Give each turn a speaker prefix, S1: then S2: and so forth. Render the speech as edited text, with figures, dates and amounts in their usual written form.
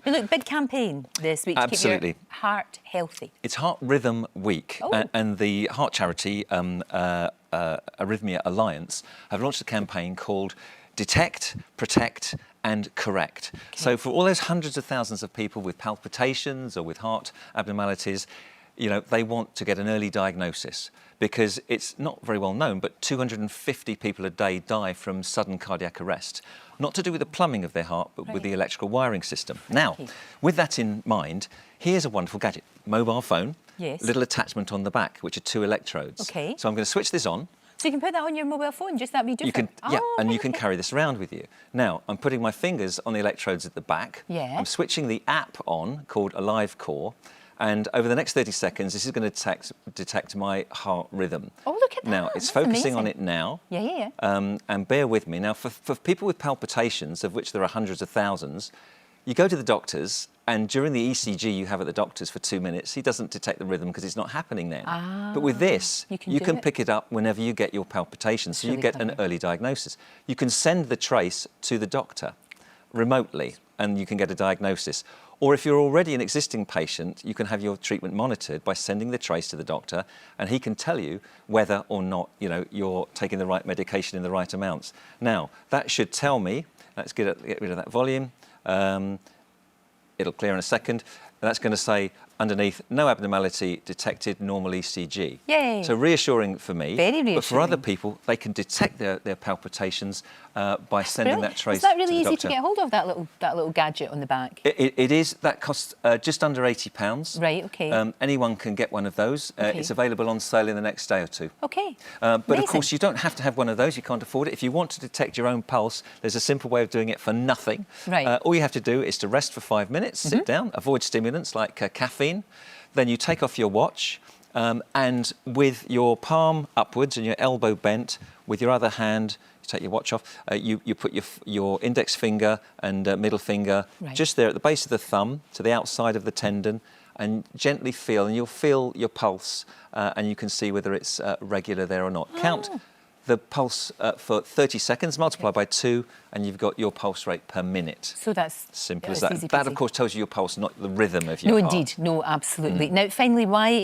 S1: Now look, big campaign this week to keep your heart healthy.
S2: It's Heart Rhythm Week, and the heart charity Arrhythmia Alliance have launched a campaign called Detect, Protect and Correct. Okay. So for all those hundreds of thousands of people with palpitations or with heart abnormalities, you know, they want to get an early diagnosis because it's not very well known, but 250 people a day die from sudden cardiac arrest. Not to do with the plumbing of their heart, but with the electrical wiring system. Now, with that in mind, here's a wonderful gadget. Mobile phone, little attachment on the back, which are 2 electrodes.
S1: Okay.
S2: So I'm going to switch this on.
S1: So you can put that on your mobile phone, just that be different?
S2: You can carry this around with you. Now, I'm putting my fingers on the electrodes at the back.
S1: Yeah.
S2: I'm switching the app on, called AliveCor, and over the next 30 seconds, this is going to detect my heart rhythm.
S1: Oh, look at that.
S2: Now, it's focusing on it now.
S1: Yeah.
S2: And bear with me. Now, for people with palpitations, of which there are hundreds of thousands, you go to the doctors, and during the ECG you have at the doctor's for 2 minutes, he doesn't detect the rhythm because it's not happening then. But with this, you can pick it up whenever you get your palpitations, so you get an early diagnosis. You can send the trace to the doctor remotely, and you can get a diagnosis. Or if you're already an existing patient, you can have your treatment monitored by sending the trace to the doctor, and he can tell you whether or not, you know, you're taking the right medication in the right amounts. Now, that should tell me, let's get rid of that volume, it'll clear in a second, and that's going to say underneath, no abnormality detected, normal ECG.
S1: Yay.
S2: So reassuring for me.
S1: Very reassuring.
S2: But for other people, they can detect their palpitations by sending that trace to the doctor.
S1: Is that really easy to get hold of, that little gadget on the back?
S2: It is. That costs just under £80.
S1: Right, OK.
S2: Anyone can get one of those. It's available on sale in the next day or 2.
S1: OK.
S2: But of course, you don't have to have one of those. You can't afford it. If you want to detect your own pulse, there's a simple way of doing it for nothing.
S1: Right.
S2: All you have to do is to rest for 5 minutes, sit down, avoid stimulants like caffeine. Then you take off your watch, and with your palm upwards and your elbow bent, with your other hand, you take your watch off, you put your index finger and middle finger just there at the base of the thumb to the outside of the tendon, and gently feel, and you'll feel your pulse, and you can see whether it's regular there or not. Count the pulse for 30 seconds, multiply by 2, and you've got your pulse rate per minute.
S1: So that's
S2: simple as that. That, of course, tells you your pulse, not the rhythm of your heart.
S1: No, indeed. No, absolutely. Now, finally, why